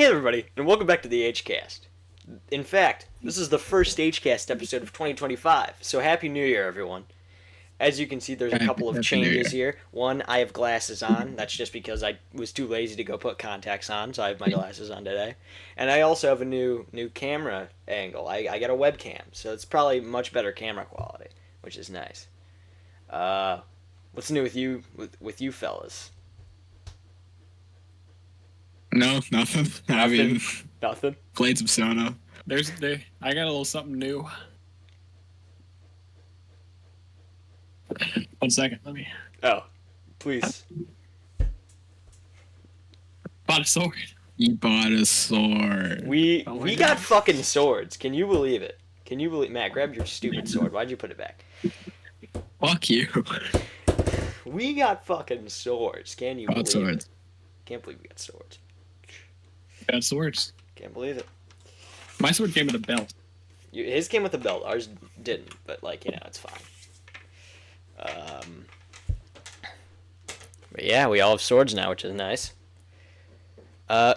Hey everybody, and welcome back to the H-Cast. In fact, this is the first H-Cast episode of 2025, so Happy New Year, everyone. As you can see, there's a couple of changes here. One, I have glasses on. That's just because I was too lazy to go put contacts on, so I have my glasses on today. And I also have a new camera angle. I got a webcam, so it's probably much better camera quality, which is nice. What's new with you fellas? No, nothing. I mean, Nothing. played some soda. I got a little something new. 1 second, let me. Oh, please. Bought a sword. You bought a sword. We my got God. fucking swords. Can you believe it? Matt, grab your stupid sword. Why'd you put it back? Fuck you. We got fucking swords. Can you believe Bought swords. it? Can't believe we got swords. Got swords. Can't believe it. My sword came with a belt. His came with a belt. Ours didn't, but it's fine. But yeah, we all have swords now, which is nice.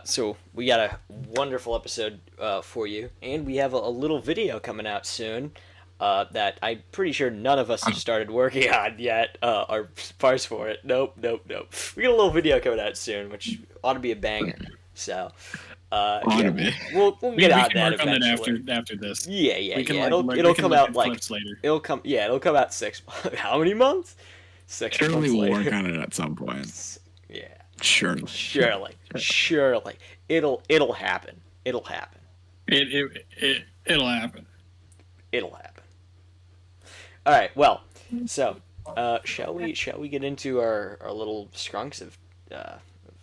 So we got a wonderful episode for you, and we have a little video coming out soon that I'm pretty sure none of us have started working on yet. Our parts for it. Nope. We got a little video coming out soon, which ought to be a banger. So, we'll get on that eventually. After this. Yeah. It'll come out like later. it'll come out 6 months. How many months? 6 Surely months we'll later. work on it at some point. Yeah. Surely. Surely. It'll happen. It'll happen. It'll happen. All right. Well, so shall we get into our little skrunks of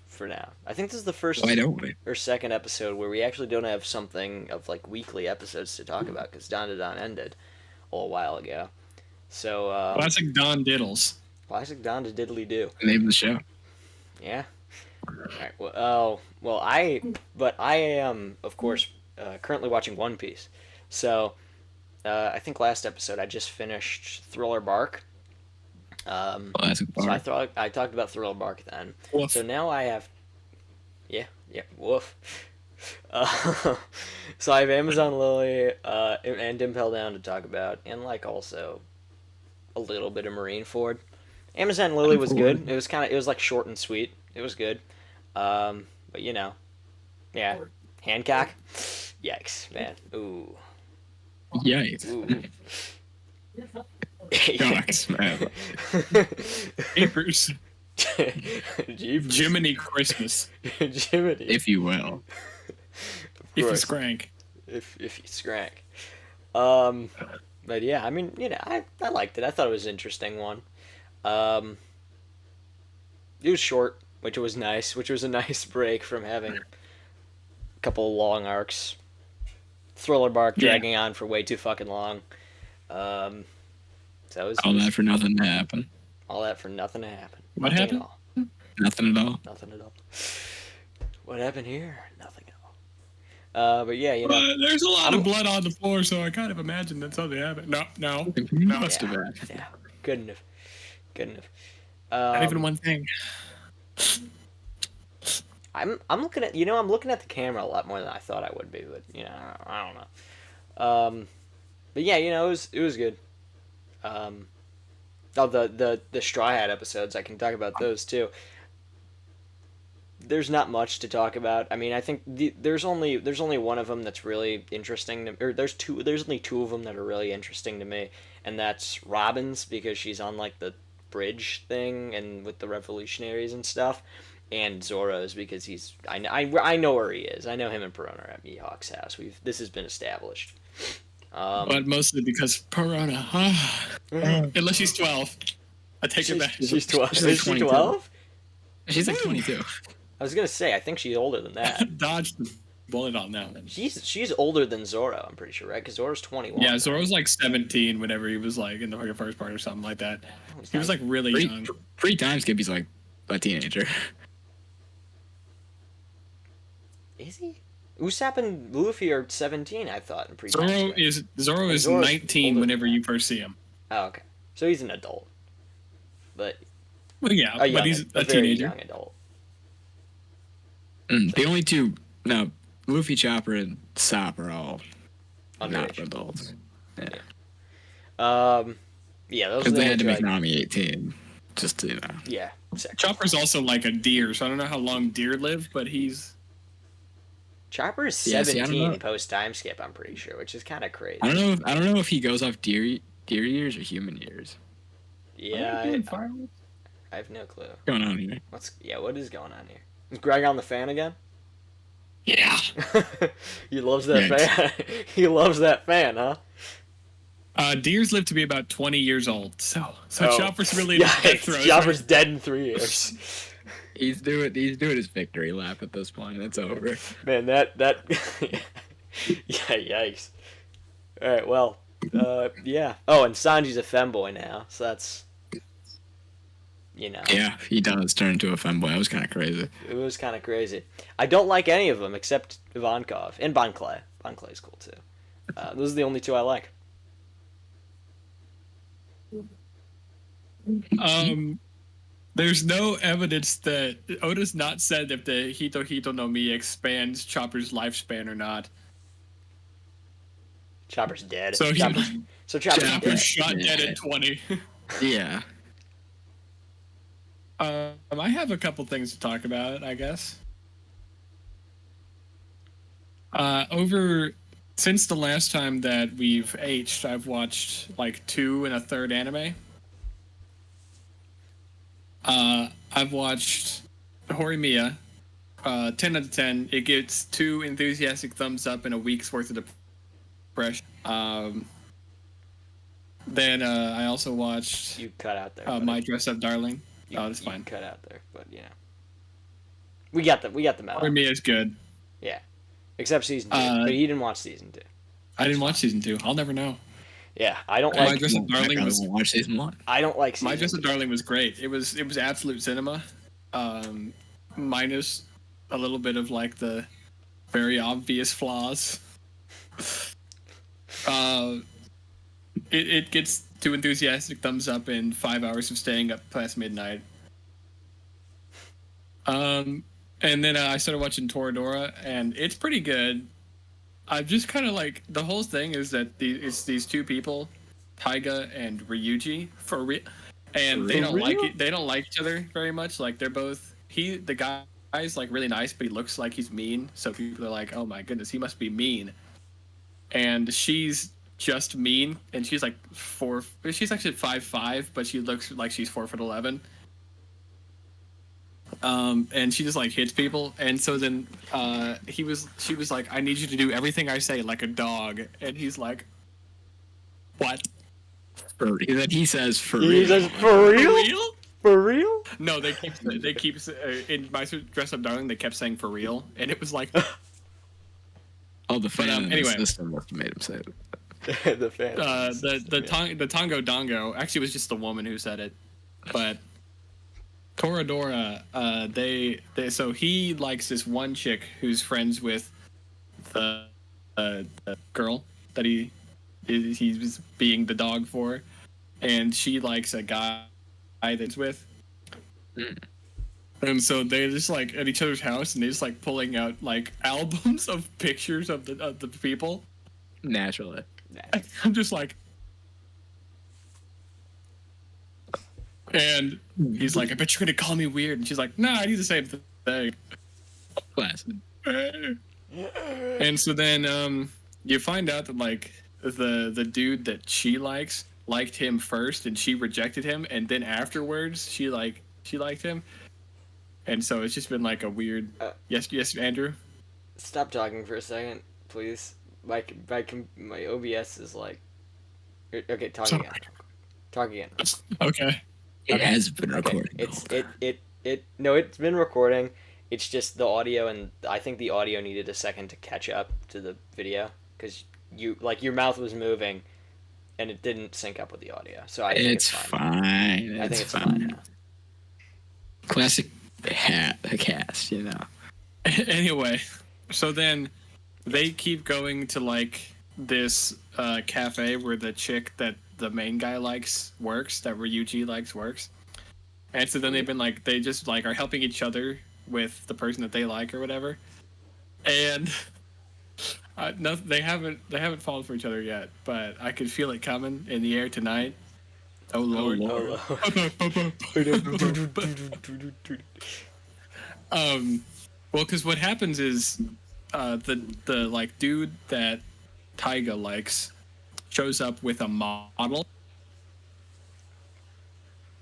for now? I think this is the first Why don't we? or second episode where we actually don't have something of like weekly episodes to talk about because Don to Don ended a little while ago. So Classic Don Diddles. classic Don to Diddly Do. Name of the show. Yeah. All right. I am of course currently watching One Piece. So I think last episode I just finished Thriller Bark. Classic So bar. I talked about Thriller Bark then. Woof. So now I have, yeah, woof. So I have Amazon Lily and Impel Down to talk about, and like also a little bit of Marineford. Amazon Lily was good. It was like short and sweet. It was good. But yeah, Hancock. Yikes, man. Ooh. Yikes. Ooh. Shucks, man. Jeepers. Jeepers. Jiminy Christmas. Jiminy. If you will. If you course. scrank. If you scrank. But yeah, I mean, I liked it. I thought it was an interesting one. It was short, which was nice, which was a nice break from having a couple of long arcs. Thriller Bark dragging on for way too fucking long. So it was All that for nothing to happen. all that for nothing to happen. What Nothing happened? At all. Nothing at all. Nothing at all. What happened here? Nothing at all. But yeah, There's a lot of blood on the floor, so I kind of imagine that something happened. No. Must have been. Yeah, good enough. Not even one thing. I'm looking at I'm looking at the camera a lot more than I thought I would be, but I don't know. But yeah, it was good. The Straw Hat episodes, I can talk about those too. There's not much to talk about. I mean, I think there's only one of them that's really interesting or there's only two of them that are really interesting to me, and that's Robin's because she's on like the bridge thing and with the revolutionaries and stuff, and Zoro's because I know where he is. I know him and Perona are at Mihawk's house. This has been established. But mostly because Perona. Unless she's 12. I take it back. She's 12. She's like Is she 22. 12? She's like 22. I was gonna say I think she's older than that. Dodged the bullet on that one. She's older than Zoro. I'm pretty sure, right? Because Zoro's 21. Yeah, Zoro's like 17 whenever he was like in the fucking first part or something like that. He was like really young. Three times Gibby's like a teenager. Is he? Usopp and Luffy are 17, I thought, in pre. Zoro is Zoro's 19 older whenever than you that. first see him. Oh, okay. So he's an adult, but Well, yeah, a but he's a very teenager. young adult. The only two No, Luffy, Chopper, and Sop are all not Underage. adults. Yeah. Yeah, those are Because the they only had to two make Nami 18. Just to, Yeah, exactly. Chopper's also like a deer, so I don't know how long deer live, but he's... Chopper's Yeah, see, I don't 17 know. post time skip, I'm pretty sure, which is kind of crazy. I don't know if he goes off deer years or human years. Yeah, I have no clue. What's going on here? What is going on here? Is Greg on the fan again? Yeah. He loves that fan. He loves that fan, huh? Deers live to be about 20 years old, so Chopper's really death throes. Chopper's dead in 3 years. He's doing his victory lap at this point. It's over. Man, that yeah, yikes. All right, well, yeah. Oh, and Sanji's a femboy now, so that's, Yeah, he does turn into a femboy. That was kind of crazy. It was kind of crazy. I don't like any of them except Ivankov and Bon Clay. Bon Clay's cool too. Those are the only two I like. There's no evidence that Oda's not said if the Hito Hito no Mi expands Chopper's lifespan or not. Chopper's dead. So Chopper's Chopper's shot dead at 20. Yeah. I have a couple things to talk about, I guess. Since the last time that we've H'd, I've watched like 2 and a third anime. I've watched Horimiya, 10 out of 10. It gets 2 enthusiastic thumbs up and a week's worth of depression. Then I also watched... You cut out there. My Dress Up Darling. That's fine. You cut out there, but we got the memo. Horimiya is good. Yeah, except season 2. But you didn't watch season 2. I didn't watch season 2. I'll never know. Yeah, I don't My like. Dress Up Darling was. Watch season 1. I don't like. My Dress Up Darling was great. It was absolute cinema, minus a little bit of like the very obvious flaws. It gets 2 enthusiastic thumbs up and 5 hours of staying up past midnight. And then I started watching Toradora, and it's pretty good. I've just kind of like the whole thing is that it's these 2 people, Taiga and Ryuji, for real, and they don't like it. They don't like each other very much. Like they're both the guy's like really nice, but he looks like he's mean. So people are like, oh my goodness, he must be mean. And she's just mean, and she's like 4. She's actually 5'5", but she looks like she's 4'11". And she just like hits people, and so then she was like, I need you to do everything I say like a dog, and he's like, what? He says for real. He says for real? For real? No, they keep in My Dress Up Darling they kept saying for real, and it was like oh, the fan anyway, system must have made him say it. The fan the Tongo Dongo actually was just the woman who said it, but Toradora, so he likes this one chick who's friends with the girl that he's being the dog for, and she likes a guy that's with. And so they're just like at each other's house, and they're just like pulling out like albums of pictures of the people. Naturally. I'm just like, and he's like, I bet you're gonna call me weird, and she's like, no, I do the same thing. Classic. And so then you find out that like the dude that she liked him first, and she rejected him, and then afterwards she liked him, and so it's just been like a weird. Yes, Andrew. Stop talking for a second, please. My OBS is like. Okay, talk again. Talk again. Okay. It has been recording. It's been recording. It's just the audio, and I think the audio needed a second to catch up to the video because your mouth was moving, and it didn't sync up with the audio. So I think it's fine. I think it's fine now. Classic cast, you know. Anyway, so then they keep going to like this cafe where the chick that the main guy works, that Ryuji works. And so then they've been like, they just like are helping each other with the person that they like or whatever. and no, they haven't fallen for each other yet, but I could feel it coming in the air tonight. Oh Lord. Lord. Well, because what happens is, the like dude that Taiga likes shows up with a model,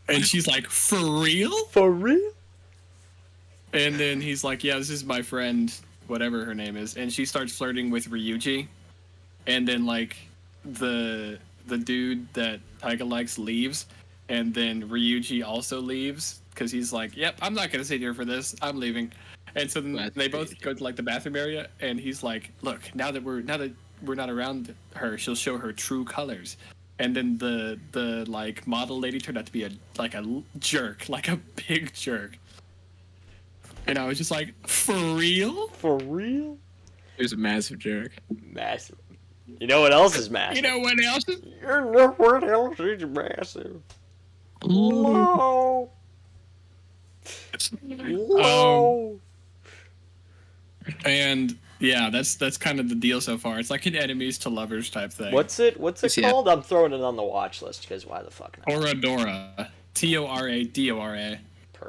and she's like, "For real?" For real? And then he's like, "Yeah, this is my friend, whatever her name is," and she starts flirting with Ryuji, and then like the dude that Taiga likes leaves, and then Ryuji also leaves because he's like, "Yep, I'm not gonna sit here for this. I'm leaving." And so then they both go to like the bathroom area, and he's like, "Look, now that we're not around her, she'll show her true colors." And then the like model lady turned out to be a jerk, like a big jerk. And I was just like, "For real? For real? He was a massive jerk. Massive. You know what else is massive? You know what else is?" You know what else is massive? Low. Low. And yeah, that's kind of the deal so far. It's like an enemies to lovers type thing. What's it called? I'm throwing it on the watch list because why the fuck not? Toradora. Toradora.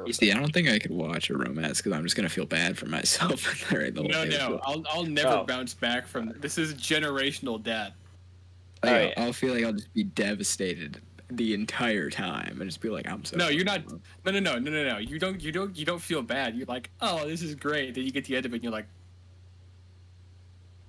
You see, I don't think I could watch a romance because I'm just gonna feel bad for myself. No, I'll never bounce back from this. Is generational debt. I'll feel like I'll just be devastated the entire time and just be like, I'm so. No, you're not. No. You don't feel bad. You're like, oh, this is great. Then you get to the end of it, and you're like,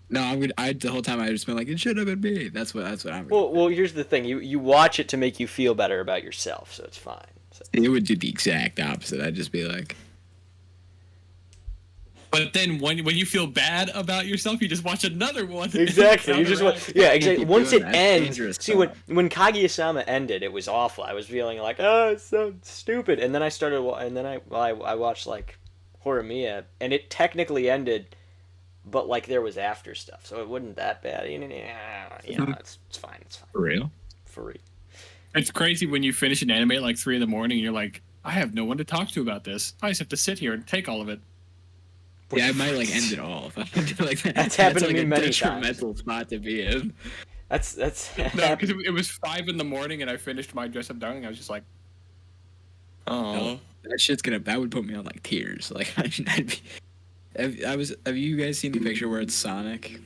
no, the whole time I just been like, it should have been me. That's what I'm. Well, here's the thing. You watch it to make you feel better about yourself, so it's fine. So. It would do the exact opposite. I'd just be like. But then when you feel bad about yourself, you just watch another one. Exactly. You just watch. Yeah, exactly. Once it ends, see stuff. when Kaguya-sama ended, it was awful. I was feeling like, oh, it's so stupid. And then I I watched like Horimiya, and it technically ended, but like there was after stuff, so it wasn't that bad. You know, it's fine. It's fine. For real? For real. It's crazy when you finish an anime at like 3 a.m. and you're like, I have no one to talk to about this. I just have to sit here and take all of it. Yeah, I might like end it all if I do like that. That's happened to like me a many detrimental times. spot to be in. That's No, because it was 5 a.m. and I finished my Dress Up Darling. I was just like, oh, No, that would put me on like tears. Like I'd be. Have you guys seen the picture where it's Sonic?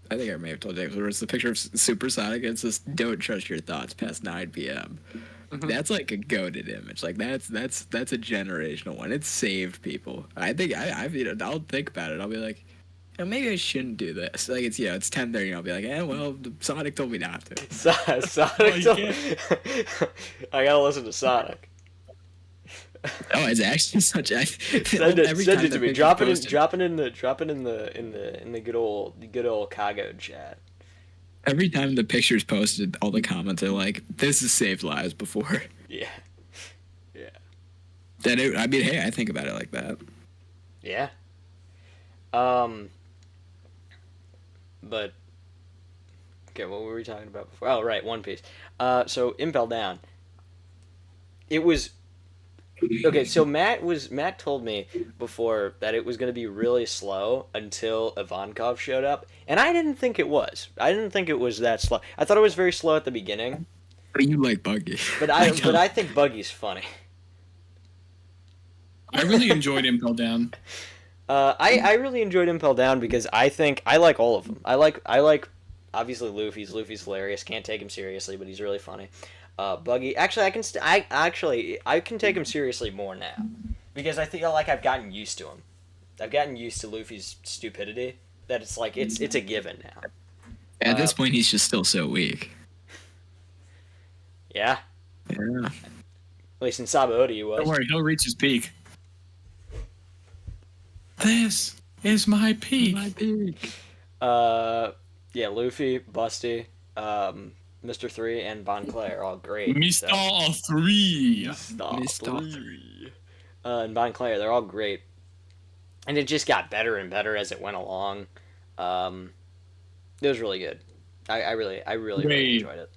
I think I may have told you, where it's the picture of Super Sonic. It's just don't trust your thoughts past 9 p.m. Mm-hmm. That's like a goated image. Like that's a generational one. It saved people. I think I'll think about it. I'll be like, maybe I shouldn't do this. Like it's 10:30. I'll be like, well, Sonic told me not to. Sonic. I gotta listen to Sonic. Oh, it's actually such. Send it to me. Drop it in the good old Kago chat. Every time the picture's posted, all the comments are like, "This has saved lives before." Yeah. Hey, I think about it like that. Yeah. But okay, what were we talking about before? Oh, right, One Piece. So Impel Down. It was okay. So Matt told me before that it was going to be really slow until Ivankov showed up, and I didn't think it was. I didn't think it was that slow. I thought it was very slow at the beginning. But you like Buggy. But I think Buggy's funny. I really enjoyed Impel Down. I really enjoyed Impel Down because I think I like all of them. I like obviously Luffy's hilarious. Can't take him seriously, but he's really funny. Buggy, actually, I can take him seriously more now because I feel like I've gotten used to him. I've gotten used to Luffy's stupidity. That it's like it's a given now. At this point, he's just still so weak. Yeah. Yeah. At least in Sabaody he was. Don't worry, he'll reach his peak. This is my peak. Yeah, Luffy, Busty, Mr. 3, and Bon Clay are all great. Mr. 3. Mr. 3. And Bon Clay, they're all great. And it just got better and better as it went along. It was really good. I really enjoyed it.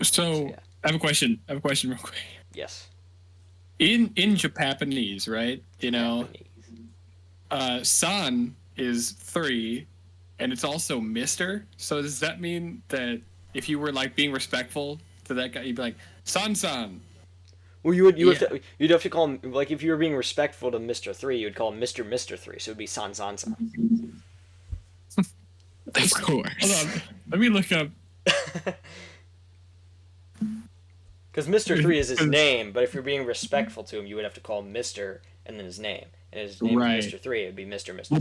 So yeah. I have a question real quick. Yes. In Japanese, right? You know, San is 3, and it's also Mister. So does that mean that if you were like being respectful to that guy, you'd be like San? Well, you'd have to call him, like, if you were being respectful to Mr. 3, you would call him Mr. 3, so it would be San. Of course. Hold on, let me look up. Because Mr. 3 is his name, but if you're being respectful to him, you would have to call him Mr. and then his name. And his name is Mr. 3, it would be Mr. 3.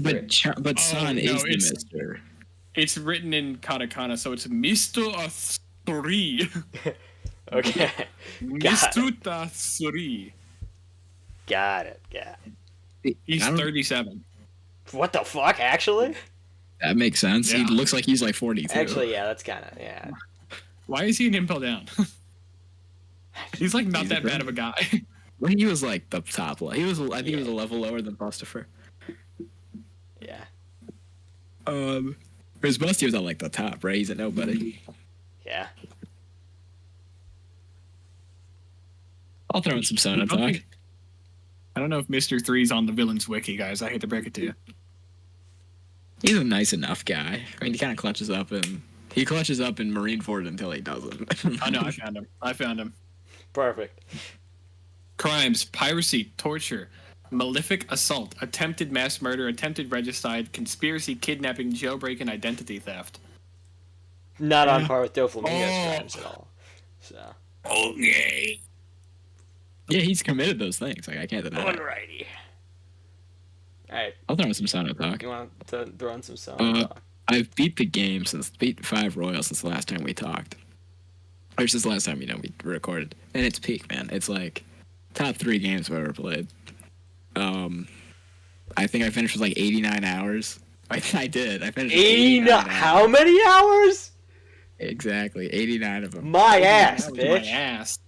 But San is the Mister. It's written in katakana, so it's Mr. 3. Okay. Mr. 3. Got it. He's 37. What the fuck, actually? That makes sense. Yeah. He looks like he's like 42. Actually, yeah, that's kind of, yeah. Why is he an impel down? He's like not that bad of a guy. Well, he was like the top level. I think he was a level lower than Bustifer. Yeah. Whereas Busty was at like the top, right? He's a nobody. Yeah. I'll throw in some Sona talk. I don't know if Mr. 3's on the villains wiki, guys. I hate to break it to you. He's a nice enough guy. I mean, he kind of clutches up in Marineford until he doesn't. I know. I found him. Perfect. Crimes: piracy, torture, malefic assault, attempted mass murder, attempted regicide, conspiracy, kidnapping, jailbreak, and identity theft. Not on par with Doflamingo's crimes at all. So. Okay. Yeah, he's committed those things. Like, I can't deny it. Alrighty. Alright. I'll throw in some Sona talk. You want to throw in some Sona talk? I've beat the game beat 5 Royals since the last time we talked. Or since the last time, we recorded. And it's peak, man. It's like top 3 games I've ever played. I think I finished with like 89 hours. I did. I finished with 89 How many hours? Exactly. 89 of them. My ass, bitch. My ass.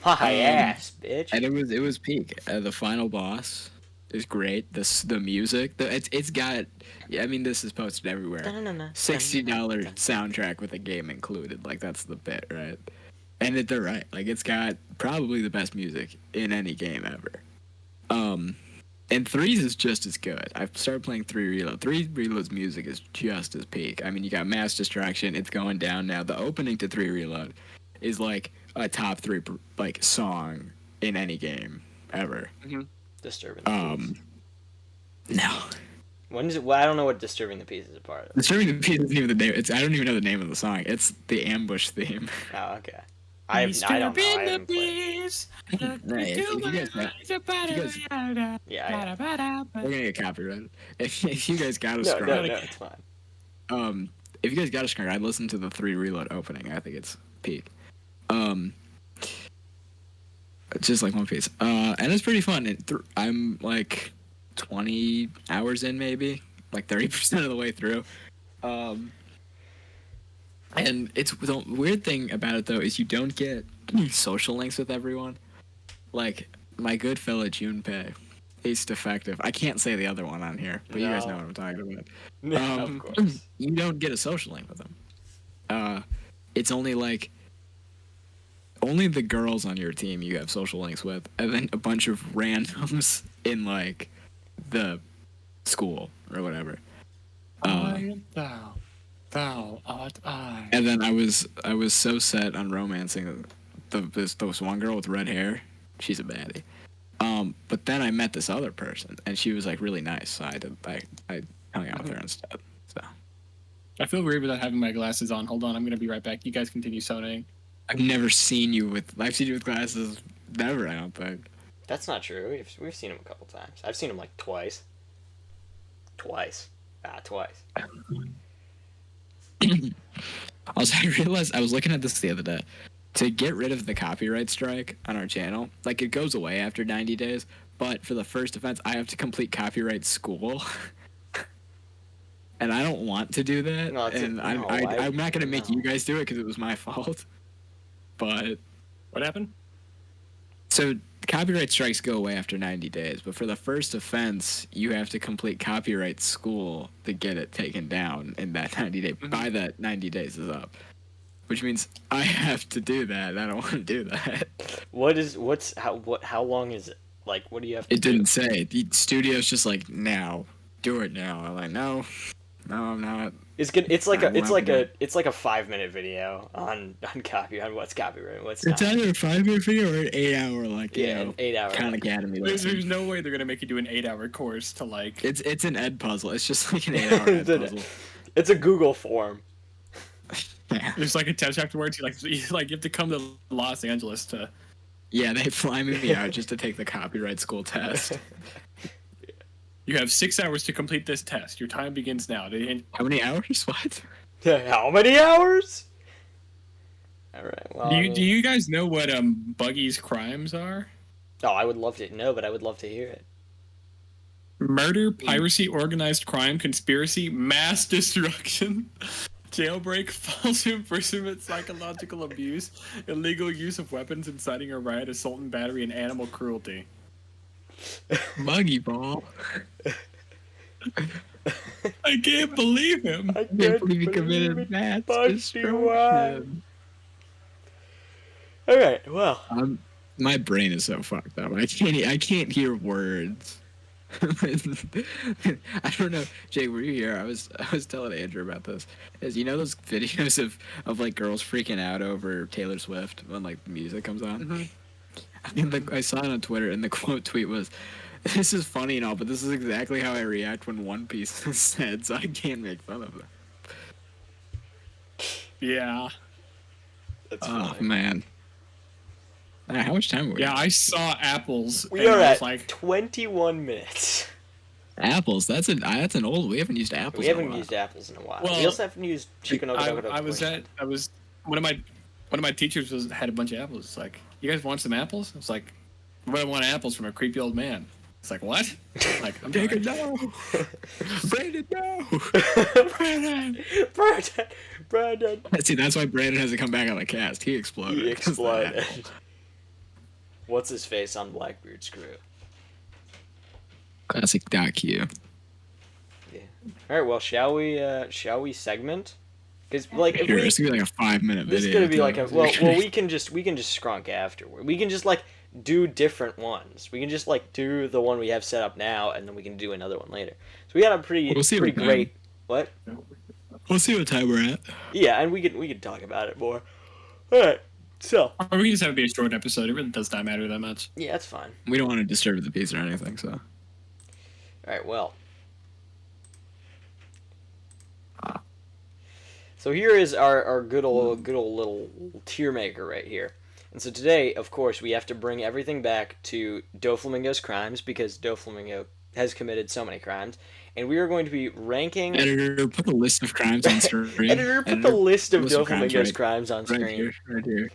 My ass, bitch. And it was peak. The final boss is great. The music, it's got. Yeah, I mean, this is posted everywhere. $60 soundtrack with a game included. Like, that's the bit, right? And they're right. Like, it's got probably the best music in any game ever. And 3's is just as good. I've started playing 3 Reload. 3 Reload's music is just as peak. I mean, you got Mass Distraction. It's going down now. The opening to 3 Reload is like a top 3 like song in any game ever. Mm-hmm. Disturbing the Peace. No. When is it? Well, I don't know what Disturbing the Peace is a part of. Disturbing the Peace isn't even the name. I don't even know the name of the song. It's the ambush theme. Oh, okay. I don't know. I haven't played. Yeah. We're gonna get copyrighted. If you guys got a No, Skrunked, it's fine. if you guys got a Skrunked, I'd listen to the 3 Reload opening. I think it's peak. Just like One Piece. And it's pretty fun. I'm like 20 hours in, maybe like 30% of the way through. And it's the weird thing about it though is you don't get social links with everyone. Like my good fella Junpei, he's defective. I can't say the other one on here, but you guys know what I'm talking about. Of course. You don't get a social link with him. It's only the girls on your team you have social links with, and then a bunch of randoms in like the school or whatever. I am thou art I. And then I was so set on romancing this one girl with red hair. She's a baddie. But then I met this other person, and she was like really nice. So I hung out with her instead. So I feel weird without having my glasses on. Hold on, I'm gonna be right back. You guys continue sonating. I've seen you with glasses. Never, I don't think. That's not true. We've seen him a couple times. I've seen him like twice. Twice. Also, I realized I was looking at this the other day. To get rid of the copyright strike on our channel, like it goes away after 90 days, but for the first offense, I have to complete copyright school. And I don't want to do that. I'm not going to make you guys do it because it was my fault. But what happened? So copyright strikes go away after 90 days, but for the first offense, you have to complete copyright school to get it taken down in that 90 day. By that 90 days is up, which means I have to do that. I don't want to do that. How long is it? Like, what do you have to do? It didn't say. The studio's just like, now do it now. I'm like, no, I'm not. It's good. It's like I a it's won't like do a it. it's like a 5-minute video on what's copyright, what's It's not. either a 5-minute video or an 8-hour, like, Yeah, an 8-hour Khan like- Academy There's lesson. no way they're gonna make you do an 8-hour course to like. It's an ed puzzle. It's just like an 8-hour ed puzzle. It's a Google form. Yeah. There's like a test afterwards. You have to come to Los Angeles to. Yeah, they fly me out just to take the copyright school test. You have 6 hours to complete this test. Your time begins now. How many hours? What? How many hours? All right. Well, Do you guys know what Buggy's crimes are? Oh, I would love to know, but I would love to hear it. Murder, piracy, organized crime, conspiracy, mass destruction, jailbreak, false imprisonment, psychological abuse, illegal use of weapons, inciting a riot, assault and battery, and animal cruelty. Buggy ball. I can't believe him. I Can't believe he committed mass destruction. All right. Well, My brain is so fucked up. I can't hear words. I don't know, Jake. Were you here? I was telling Andrew about this. Is you know those videos of like girls freaking out over Taylor Swift when like the music comes on? Mm-hmm. I mean, I saw it on Twitter, and the quote tweet was, "This is funny and all, but this is exactly how I react when One Piece is said, so I can't make fun of them." Yeah. that's Oh funny. man. How much time are we? Yeah, at? I saw apples. We and are I at was like, 21 minutes. Apples. That's an old. We haven't used apples. We in a haven't while. used apples in a while. Well, We also haven't used chicken I was one of my teachers had a bunch of apples. It's like, you guys want some apples? It's like, I want apples from a creepy old man. It's like, what? Like, I'm Jacob, sorry. no. Brandon, no. Brandon. See, that's why Brandon hasn't come back on the cast. He exploded. He exploded. What's his face on Blackbeard's crew? Classic .q. Yeah. All right. Well, shall we segment? Because like if Sure, we, it's gonna be like a 5-minute video. this is gonna be too. like a well we can just scrunk afterward. We can just like do different ones. We can just like do the one we have set up now, and then we can do another one later. So we got a pretty We'll see pretty what great. What? We'll see what time we're at. Yeah, and we can talk about it more. All right. So Or we can just have it be a short episode. It really does not matter that much. yeah, that's fine. We don't want to disturb the peace or anything, so. All right. Well. So here is our good old little tier maker right here. And so today, of course, we have to bring everything back to Doflamingo's crimes because Doflamingo has committed so many crimes, and we are going to be ranking. Editor, put the list of crimes on screen. Editor, put the list of crimes Doflamingo's crimes on right screen. here, right here.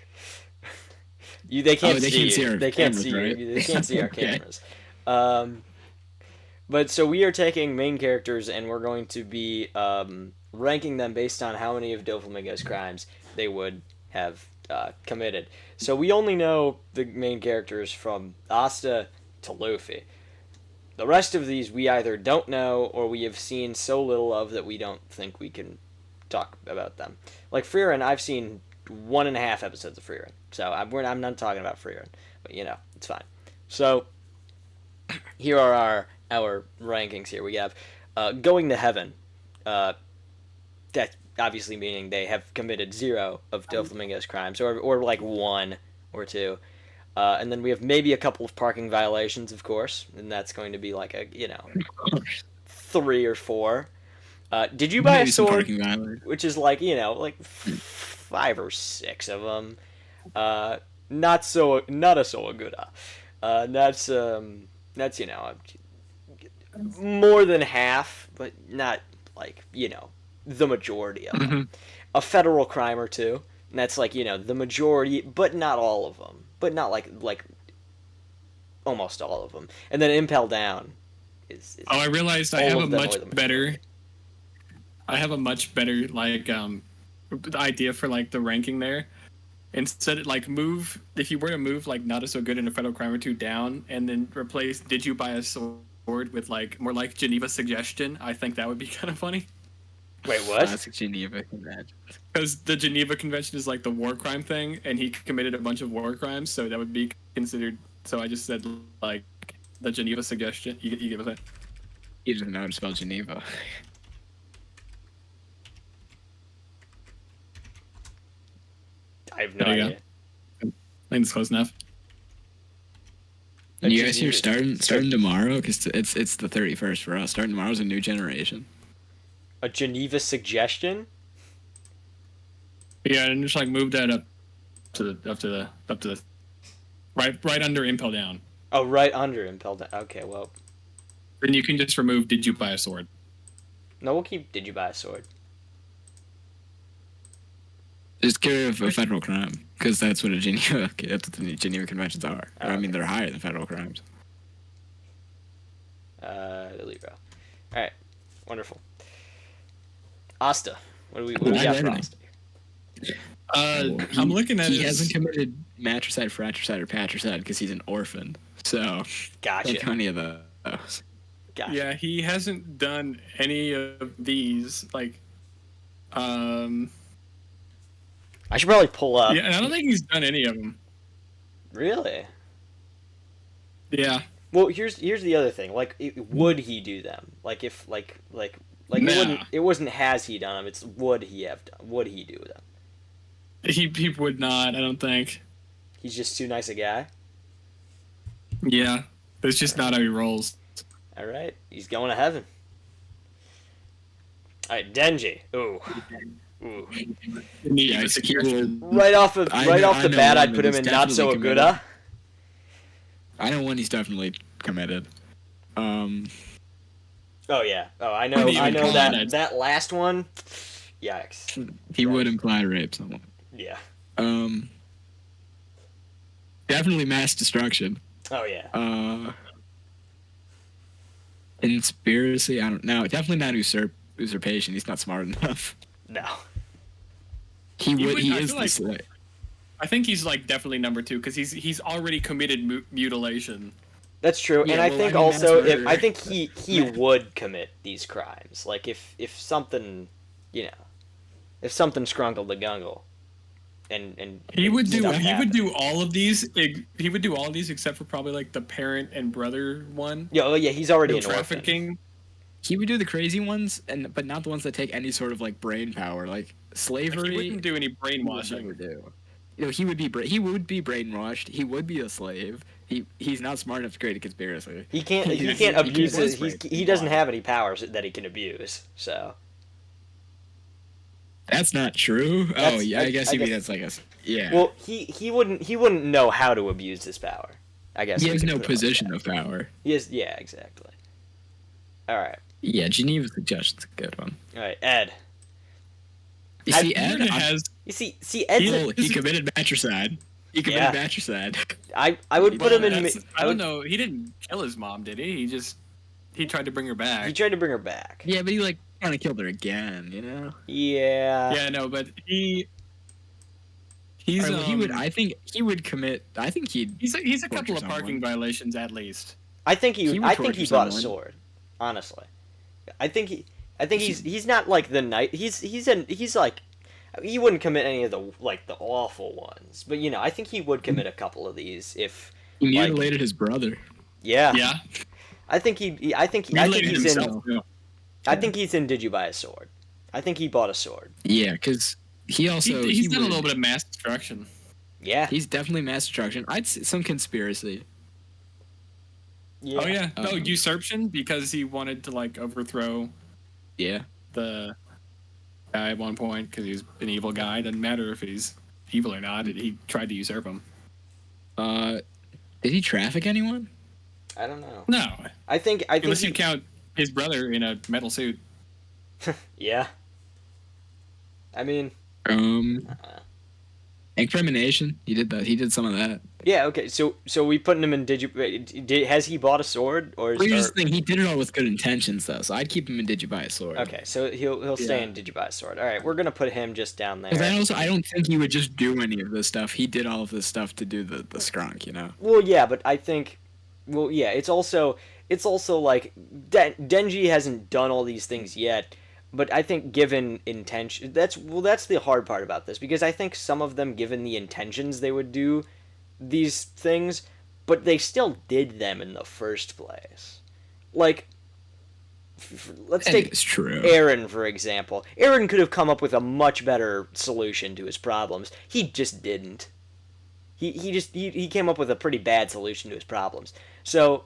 They can't they see can't see you. our They can't cameras, see right? you. They can't see our Okay. cameras. But so we are taking main characters and we're going to be ranking them based on how many of Doflamingo's crimes they would have committed. So we only know the main characters from Asta to Luffy. The rest of these we either don't know or we have seen so little of that we don't think we can talk about them. Like Frieren, I've seen 1.5 episodes of Frieren, so I'm not talking about Frieren, but you know, it's fine. So here are our rankings. Here we have going to heaven. That obviously meaning they have committed 0 of Doflamingo's crimes, or like 1 or 2. And then we have maybe a couple of parking violations, of course, and that's going to be like a 3 or 4. Did you buy Maybe a some sword? parking violation. Which is like 5 or 6 of them. Not a Soagura. That's more than half, but not like the majority of them. Mm-hmm. A federal crime or 2, and that's like the majority, but not all of them, but not like almost all of them. And then Impel Down is Oh, I realized I all have of a them much are the better. majority. I have a much better idea for like the ranking there. Instead, if you were to move like Not So Good in a Federal Crime or 2 down, and then replace Did You Buy a Sword with like more like Geneva Suggestion, I think that would be kind of funny. Wait, what? Classic Geneva Convention. Because the Geneva Convention is like the war crime thing, and he committed a bunch of war crimes, so that would be considered. So I just said like the Geneva Suggestion. You give us that. He doesn't know how to spell Geneva. I have no There you idea. go. I think it's close enough. And you guys here starting tomorrow? Because it's the 31st for us. Starting tomorrow's a new generation. A Geneva suggestion? Yeah, and just like move that up to the right under impel down. Oh, right under impel down. Okay, well. Then you can just remove did you buy a sword? No, we'll keep did you buy a sword. Just get rid of a federal crime, because that's what that's what the Geneva Conventions are. Oh, I mean, they're higher than federal crimes. Libra. All right, wonderful. Asta, what do we got for Asta? I'm looking at he hasn't committed matricide, fratricide, or patricide because he's an orphan. So, Gotcha. don't do any of those. Gotcha. Yeah, he hasn't done any of these. Like, I should probably pull up. yeah, and I don't think he's done any of them. Really? Yeah. Well, here's the other thing. Like, would he do them? Like, if like Nah. it wasn't has he done them? It's would he have done? Would he do them? He would not, I don't think. He's just too nice a guy. Yeah. That's just not how he rolls. All right, he's going to heaven. All right, Denji. Ooh. Yeah, Right off the bat, I'd put him in not so good. I know one he's definitely committed. Oh yeah. Oh, I know that last one. Yikes. He would imply rape someone. Yeah. Definitely mass destruction. Oh yeah. Conspiracy. I don't know. Definitely not usurpation. He's not smart enough. No. He is like, the slave. I think he's like definitely number 2 because he's already committed mutilation. That's true, Yeah, and I think that's also murder. I think he would commit these crimes. Like if something, if something scrunkled the gungle, and he would do all of these. He would do all of these except for probably like the parent and brother one. Yeah, oh yeah, he's already an trafficking. orphan. He would do the crazy ones, but not the ones that take any sort of like brain power, like slavery. He wouldn't do any brainwashing. He would never do. He would be brainwashed. He would be a slave. He's not smart enough to create a conspiracy. He can't abuse his. He doesn't have any powers that he can abuse. So that's not true. That's, I guess that's like a yeah. Well, he wouldn't know how to abuse his power. I guess he has no position of power. He is, yeah, exactly. All right. Yeah, Geneva suggestion's a good one. All right, Ed. You see, Ed has. You see, Ed. He committed matricide. He committed matricide. I would put him in. I don't know. He didn't kill his mom, did he? He tried to bring her back. He tried to bring her back. Yeah, but he kind of killed her again. Yeah. Yeah, no, but he's. Right, I think he would commit. I think he's a couple of parking violations at least. I think he bought a sword. Honestly, I think he's not like the knight. He's like, he wouldn't commit any of the awful ones, but I think he would commit a couple of these if he mutilated his brother. Yeah. Yeah. I think he's in. I think he's in. Did you buy a sword? I think he bought a sword. Yeah, because he's done a little bit of mass destruction. Yeah. He's definitely mass destruction. I'd say some conspiracy. Yeah. Oh yeah, no usurpation because he wanted to overthrow. Yeah. The guy at one point because he's an evil guy. Doesn't matter if he's evil or not. He tried to usurp him. Did he traffic anyone? I don't know. No. I think unless you count his brother in a metal suit. Yeah. I mean. Incrimination. He did that. He did some of that. Yeah. Okay. So we putting him in. Has he bought a sword or? Here's the thing. He did it all with good intentions, though. So I'd keep him in. Did you buy a sword? Okay. So he'll stay in. Did you buy a sword? All right. We're gonna put him just down there. Because I don't think he would just do any of this stuff. He did all of this stuff to do the skrunk. Well, yeah, but I think. Well, yeah. It's also like Denji hasn't done all these things yet. But I think given intention, that's the hard part about this, because I think some of them, given the intentions, they would do these things, but they still did them in the first place. Like, Let's That take is true. Aaron, for example. Aaron could have come up with a much better solution to his problems. He just didn't. He came up with a pretty bad solution to his problems. So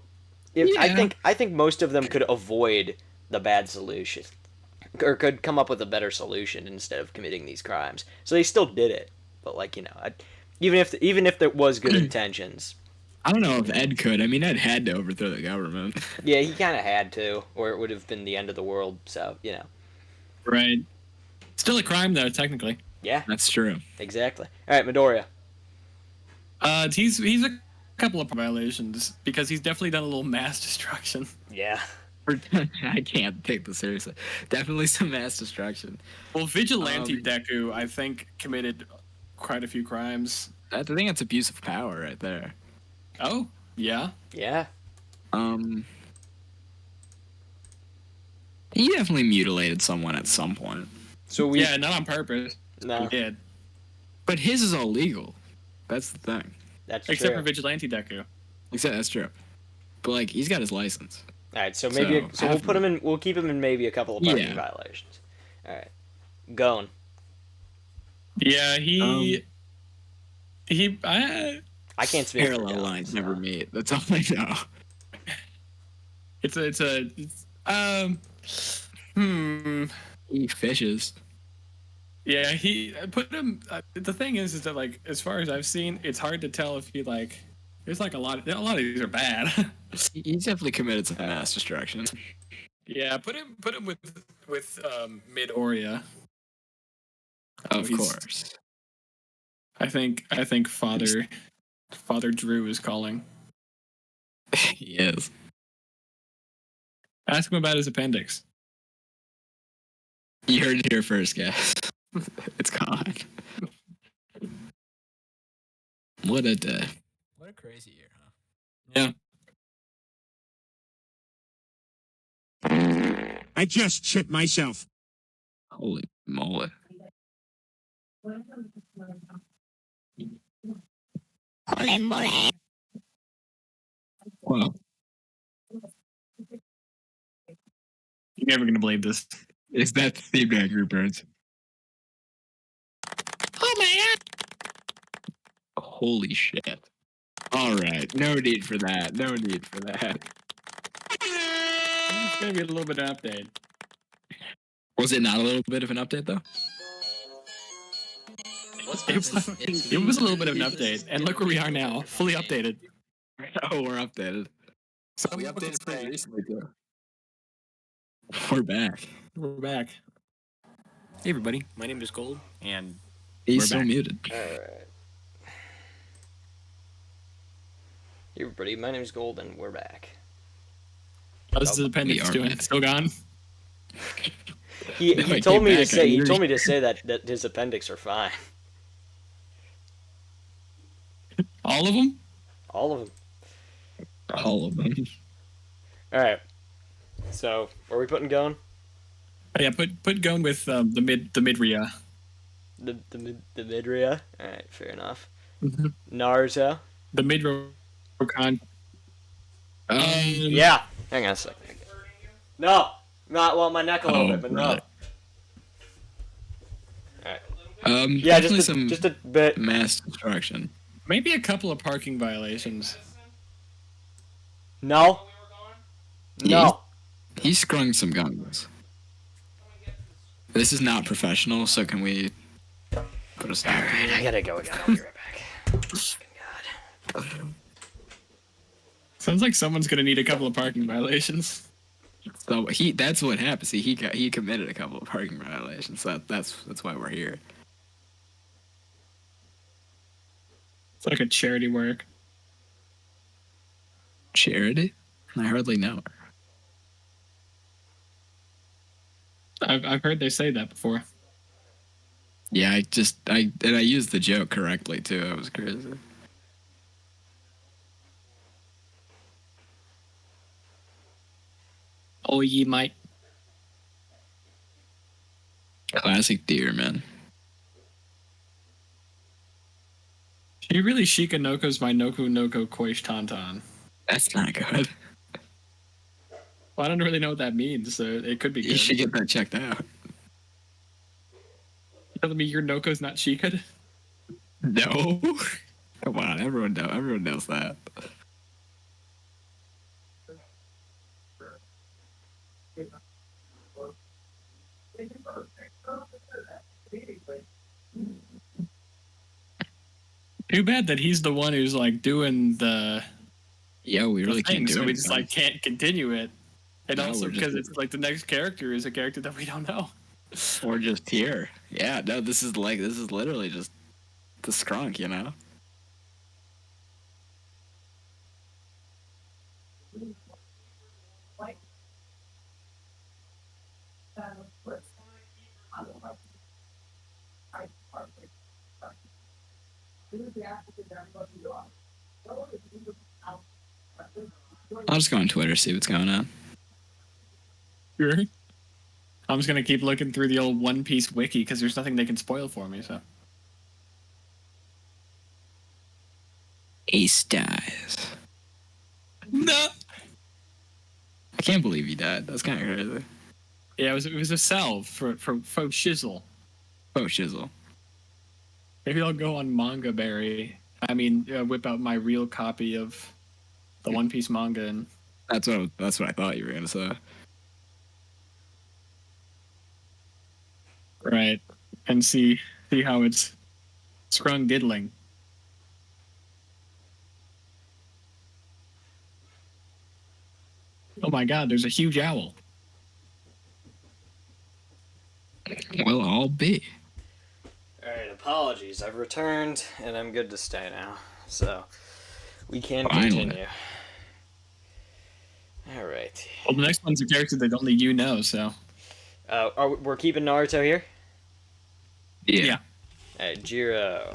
Yeah. I think most of them could avoid the bad solution or could come up with a better solution instead of committing these crimes. So they still did it, but like even if there was good intentions, I don't know if Ed could. I mean, Ed had to overthrow the government. yeah, he kind of had to, or it would have been the end of the world. So Right. Still a crime, though, technically. yeah, That's true. exactly. All right, Midoriya. He's a couple of violations because he's definitely done a little mass destruction. Yeah, I can't take this seriously. Definitely some mass destruction. Well, Vigilante Deku, I think, committed quite a few crimes. I think that's abuse of power right there. Oh, yeah. yeah. He definitely mutilated someone at some point. So Yeah, not on purpose. no, He did. But his is all legal. That's the thing. that's Except true. for Vigilante Deku. Except that's true. But like, he's got his license. All right, so maybe So, we'll put him in. We'll keep him in maybe a couple of parking Yeah. violations. All right, Gon. Yeah, I can't speak. for Parallel Gon, lines so. never meet. That's all I know. He fishes. Yeah, he put him. The thing is that like as far as I've seen, it's hard to tell if he like. There's like a lot of these are bad. He's definitely committed some mass destruction. Yeah, put him with Midoriya. Of He's- course. I think Father Drew is calling. He is. Ask him about his appendix. You heard it here first, guys. It's gone. What a day. What a crazy year, huh? Yeah. I just shit myself. Holy moly. Wow. You're never gonna believe this. Is that Steve Angry Birds? Oh my god! Holy shit. All right. No need for that. No need for that. It's gonna be a little bit of update. Was it not a little bit of an update, though? It was a little bit of an update, and look where we are now, fully updated. Oh, we're updated. So We updated pretty recently, too. We're back. We're back. Hey everybody, my name is Gold, and He's We're still back. muted. All right. Hey everybody, my name's Golden. We're back. how's the appendix we are doing? back. Still gone? He, No, he I told came me to back. say I that his appendix are fine. All of them? All of them. All of them. All right. So, where are we putting Gon? Oh, yeah, put going with the Midria. The Midria. All right, fair enough. Mhm. Naruto. The Midrocon. Yeah. Hang on a second. No, not well, my neck a little Oh, bit, but no. right. All right. Yeah, Definitely some just a bit. mass destruction. Maybe a couple of parking violations. No. No. He scrung some guns. This is not professional, so can we put a stop to Alright, it? I gotta go again. I'll be right back. Fucking God. Sounds like someone's gonna need a couple of parking violations. So that's what happened. See, he committed a couple of parking violations. So that's why we're here. It's like a charity work. Charity? I hardly know her. I've heard they say that before. Yeah, I used the joke correctly too. It was crazy. Oh, ye might. Classic deer, man. She really Shikanoko's my Noku Noko Koish Tantan. That's not good. Well, I don't really know what that means, so it could be good. You should get that checked out. Telling me your Noko's not Shikad? No. Come on, everyone knows that. Too bad that he's the one who's like doing the We really thing, can't do so it. we just like can't continue it. And No, also we're just- because it's like the next character is a character that we don't know. Or just here. Yeah, no, this is literally just the skrunk, you know? I'll just go on Twitter, see what's going on. Sure. I'm just gonna keep looking through the old One Piece wiki because there's nothing they can spoil for me. So Ace dies. no. I can't believe he died. That's kind of crazy. Yeah, it was a salve for faux shizzle. Oh, shizzle. Maybe I'll go on Manga Berry. I mean, whip out my real copy of the One Piece manga and That's what I thought you were gonna say. right and see how it's scrung diddling. Oh my God! There's a huge owl. Well, I'll be. Alright, apologies. I've returned, and I'm good to stay now. So, we can Finally. continue. Alright. Well, the next one's a character that only you know. So We're keeping Naruto here? Yeah. Alright, Jiro.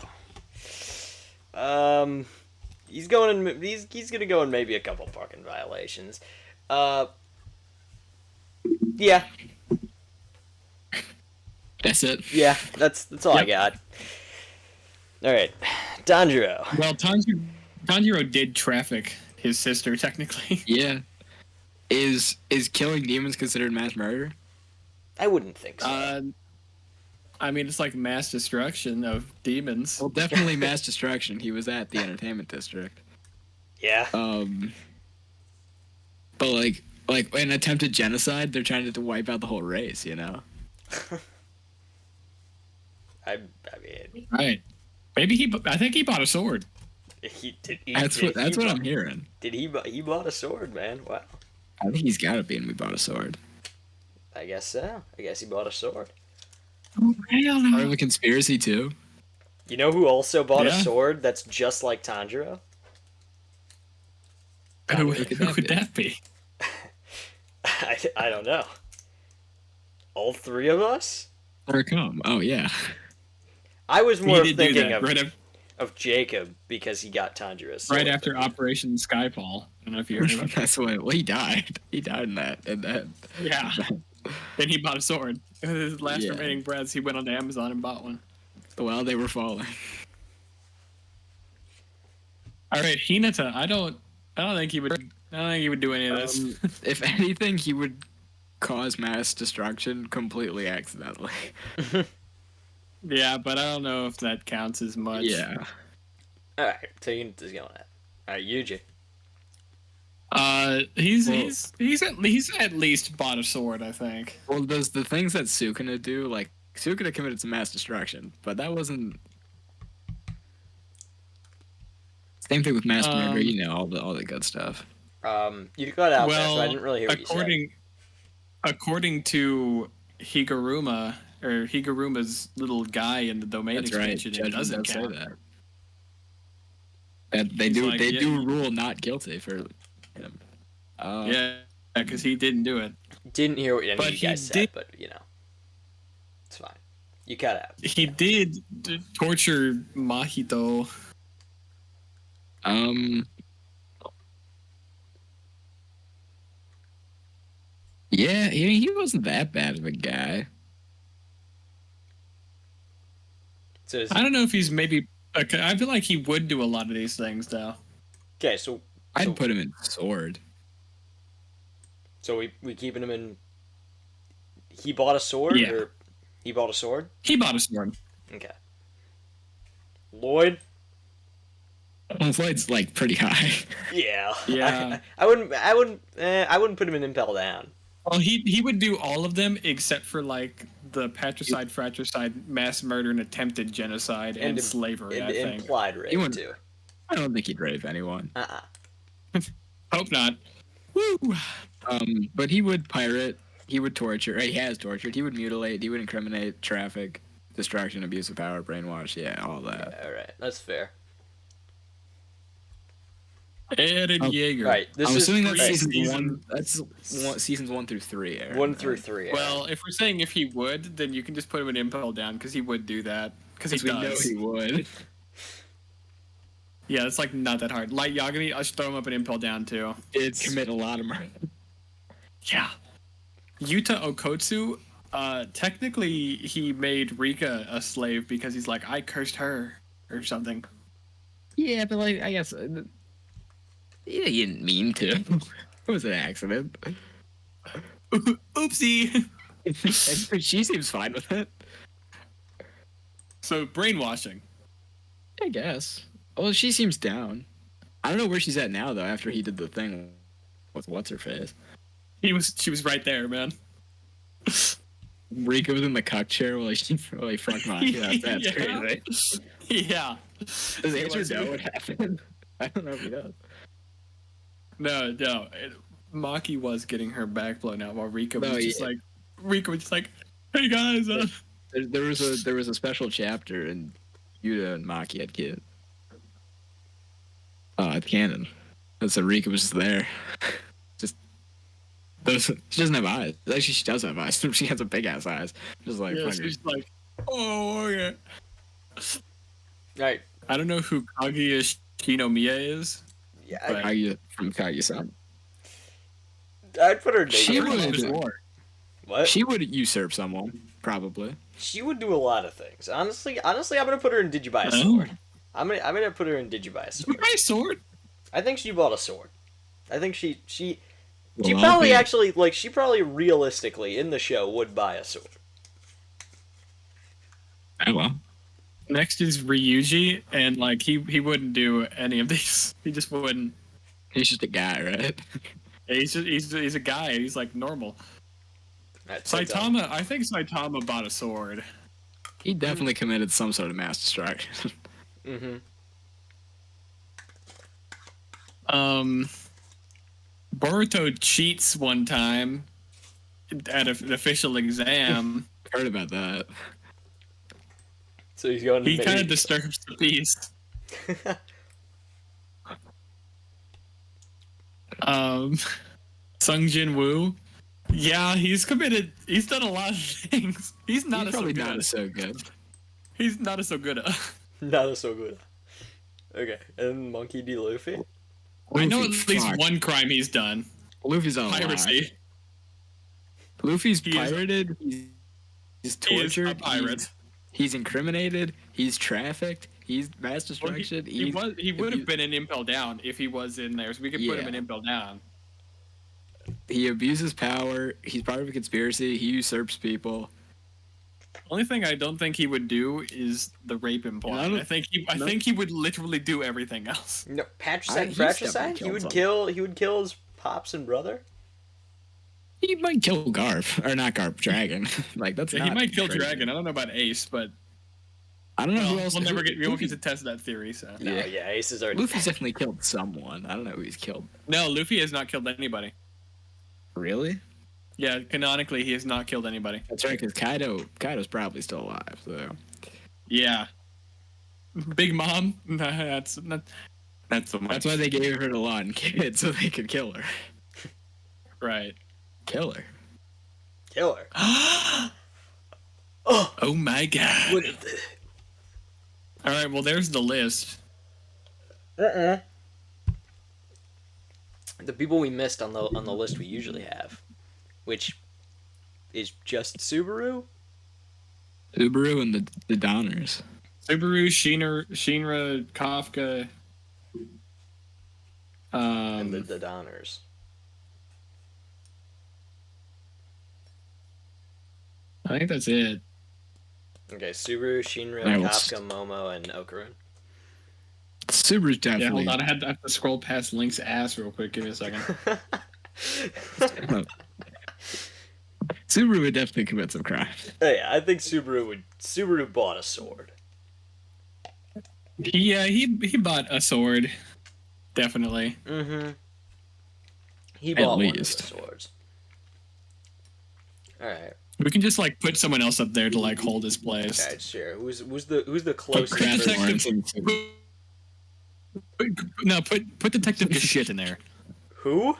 He's gonna go in maybe a couple parking violations. Yeah. That's it. Yeah, that's all I got. Alright. Tanjiro. Well, Tanjiro did traffic his sister technically. Yeah. Is killing demons considered mass murder? I wouldn't think so. I mean, it's like mass destruction of demons. Well, definitely mass destruction. He was at the entertainment district. Yeah. But like an attempted genocide, they're trying to wipe out the whole race, you know? I mean, Right. Maybe I think he bought a sword. That's what I'm hearing. He bought a sword, man. Wow. I think he's gotta be, and we bought a sword. I guess so. I guess he bought a sword. Part of a conspiracy too. You know who also bought a Yeah. sword that's just like Tanjiro? Who could that would be? that be? I don't know. All three of us? Or come. Oh yeah. I was more He of did do thinking that of Jacob because he got Tanjiro's sword. right after Operation Skyfall. I don't know if you heard about That's what. Well, he died. He died in that. Yeah. Then he bought a sword. His last Yeah. remaining breaths, he went on Amazon and bought one. While they were falling. All right, Hinata. I don't think he would. I don't think he would do any of this. If anything, he would cause mass destruction completely accidentally. Yeah, but I don't know if that counts as much. Yeah. Alright, so Unita's going at. Alright, Yuji. He's at least bought a sword, I think. Well, does the things that Sukuna do, like Sukuna committed some mass destruction, but that wasn't. Same thing with mass murder, you know, all the good stuff. You got out there, so I didn't really hear what you said. According to Higuruma's little guy in the domain That's right. expansion, it doesn't count. Say that. That they He's do. like, They yeah, do rule not guilty for him. Yeah, because he didn't do it. Didn't hear what any But of you he guys said, did- but you know. It's fine. You cut out. He did torture Mahito. Yeah, he wasn't that bad of a guy. So is I don't know if he's maybe. Okay, I feel like he would do a lot of these things, though. okay, so I'd put him in sword. So we keeping him in. He bought a sword, Yeah. or he bought a sword. He bought a sword. Okay. Lloyd. Well, Floyd's like pretty high. Yeah. Yeah. I wouldn't put him in impel down. Well, he would do all of them except for like the patricide, fratricide, mass murder, and attempted genocide and slavery. And I think. implied rape He wouldn't- too. I don't think he'd rape anyone. Hope not. Woo. But he would pirate. He would torture. He has tortured. He would mutilate. He would incriminate, traffic, destruction, abuse of power, brainwash. Yeah, all that. All right, that's fair. Aaron Yeager. Right. This I'm is assuming that's three season season- 1. That's seasons 1 through 3. Aaron. 1 through 3. Well, if we're saying if he would, then you can just put him in impel down because he would do that. Because he we know does. he would. Yeah, it's like not that hard. Light Yagami, I should throw him up in impel down too. Did commit a lot of murder. Yeah. Yuta Okotsu, technically he made Rika a slave because he's like, I cursed her or something. Yeah, but like I guess yeah, you didn't mean to. It was an accident. Oopsie. She seems fine with it. So brainwashing. I guess. Well, she seems down. I don't know where she's at now though. After he did the thing with what's her face. She was right there, man. Rika was in the cuck chair while he fucked Maki. That's Yeah. crazy. Yeah. Does the answer know what happened? I don't know if he does. No. Maki was getting her back blown out while Rika was just like, hey guys. There was a special chapter and Yuta and Maki had kids. At canon. And so Rika was just there. She doesn't have eyes. Actually, she does have eyes. She has a big ass eyes. Just like Yeah, fucking- she's like, oh yeah. Right. I don't know who Kaguya Shinomiya is. Yeah. But- Kaguya from Kaguya-san. I'd put her in She danger. would. What? She would usurp someone, probably. She would do a lot of things. Honestly, I'm gonna put her in Did You Buy a Sword. I'm gonna put her in Did You Buy a Did you Sword. buy a sword? I think she bought a sword. I think she Well, probably I'll be- actually she probably realistically in the show would buy a sword. Oh, well. Next is Ryuji, and like he wouldn't do any of these. He just wouldn't. He's just a guy, right? He's a guy. He's like normal. That's Saitama, I think Saitama bought a sword. He definitely committed some sort of mass destruction. Mm-hmm. Boruto cheats one time at an official exam. Heard about that. So he's going to He kind of disturbs the peace. Sung Jin Woo. Yeah, he's done a lot of things. He's not He's a probably so not good. so good. He's not a so good. Not so good. Okay, and Monkey D. Luffy. I know at Luffy, least fuck. one crime he's done. Luffy's on Piracy. Luffy's He is- pirated. He's He is tortured. a pirate. He's incriminated. He's trafficked. He's mass Well, destruction. he would have been in Impel Down if he was in there, so we could put him Yeah. in Impel Down. He abuses power. He's part of a conspiracy. He usurps people. Only thing I don't think he would do is the rape implied. No, I think he would literally do everything else. No, patricide, He's fratricide. definitely He would killed kill his pops and brother. He might kill Garp or not Garp, Dragon. Like that's Yeah, not he might kill crazy. Dragon. I don't know about Ace, but I don't know who else. we won't Luffy- get to test that theory. So No, Yeah. yeah, Ace is already. Luffy's definitely killed someone. I don't know who he's killed. no, Luffy has not killed anybody. Really? Yeah, canonically, he has not killed anybody. That's right, because Kaido's probably still alive. So Yeah, Big Mom. That's not. That's so much. that's why they gave her to Law and Kid so they could kill her. right. Kill her. Kill her. Oh my god. Look at this. All right, well, there's the list. The people we missed on the list we usually have, which is just Subaru. Subaru and the Donners. Subaru, Shinra, Kafka, And the Donners. I think that's it. Okay, Subaru, Shinra, I will Kafka, Momo, and Okarun. Subaru's Yeah, definitely. hold on. I have to scroll past Link's ass real quick. Give me a second. Subaru would definitely commit some crime. Yeah, I think Subaru bought a sword. He bought a sword. Definitely. Mm-hmm. He At bought one of the least. swords. Alright. We can just like put someone else up there to like hold his place. Alright, sure. Who's the Put closest Detective. person? Put Detective Gashit in there. Who?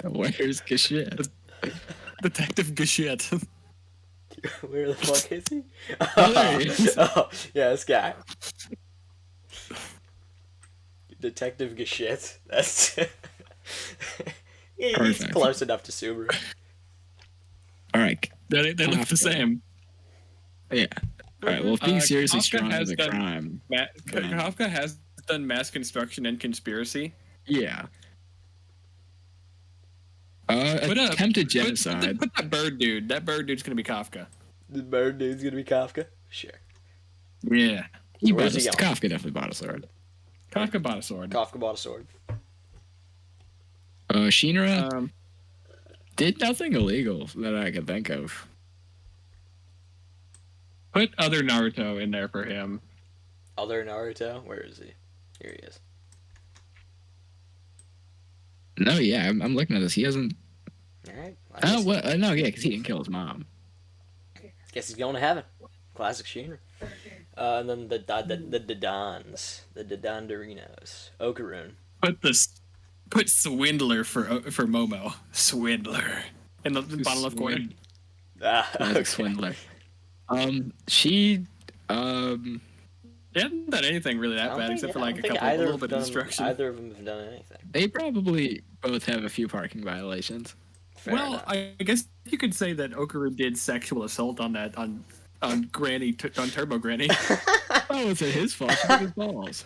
Where's Gashit? Detective Gashit. Where the fuck is he? Oh, there he is. Oh, yeah, this guy. Detective Gashit. That's he's Perfect. close enough to Subaru. All right. They look the same. Yeah. All right. Well, if being seriously Kafka strong has is a done crime, Kafka has done mass construction and conspiracy. yeah. Put Attempted genocide. Put that bird dude. That bird dude's gonna be Kafka. The bird dude's gonna be Kafka? Sure. Yeah. Where's he going? Kafka definitely bought a sword. Kafka bought a sword. Kafka bought a sword. Shinra did nothing illegal that I could think of. Put other Naruto in there for him. Other Naruto? Where is he? Here he is. No, yeah, I'm looking at this. He hasn't. Alright. Oh, what? No, yeah, because he didn't kill his mom. Guess he's going to heaven. Classic Shinra. And then the Dodons. The Dodonderinos. Okarun. Put Swindler for Momo. Swindler in the bottom left corner. Ah, Classic okay. swindler. She. They haven't done anything really that bad except for like a little bit of destruction. Either of them have done anything. They probably both have a few parking violations. Fair Well, enough. I guess you could say that Okaru did sexual assault on Granny on Turbo Granny. Oh, is it his fault? She took his balls.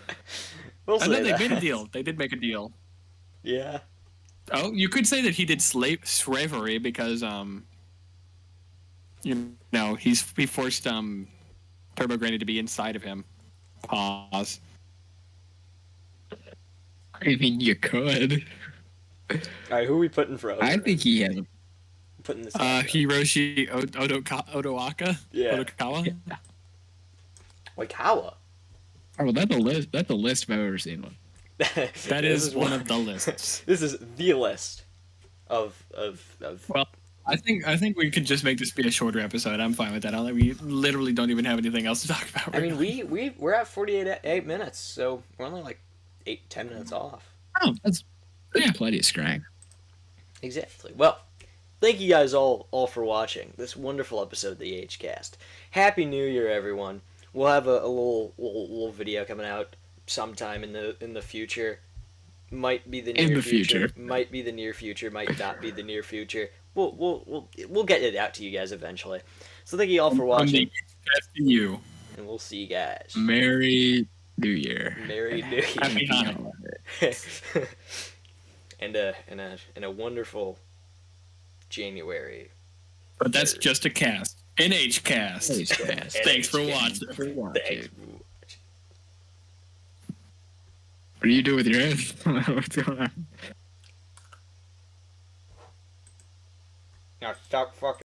We'll And then say they made a that. deal. They did make a deal. Yeah. Oh, you could say that he did slavery because he forced Turbo Granny to be inside of him. Pause. I mean, you could. Alright, who are we putting for Okarun? I think he has. Putting this guy for. Hiroshi Odoaka. Yeah. Odokawa. Waikawa. Oh, well, that's a list. That's the list if I've ever seen one. That is one of the lists. This is the list of Well, I think we could just make this be a shorter episode. I'm fine with that. We literally don't even have anything else to talk about. I mean, we're at 48 minutes, so we're only like 8-10 minutes off. Oh, that's plenty of scrank. Exactly. Well, thank you guys all for watching this wonderful episode of the H-Cast. Happy New Year, everyone. We'll have a little video coming out sometime in the future. Might be the near future. Might be the near future. Might not be the near future. We'll get it out to you guys eventually. So thank you all for watching. You. And we'll see you guys. Merry New Year. Merry New Year. Happy Hanukkah. and a wonderful January. But that's just a cast. NH cast. H-Cast. Thanks for NH-Cast. watching. Thanks. What do you do with your head? What's going on? Now stop fucking.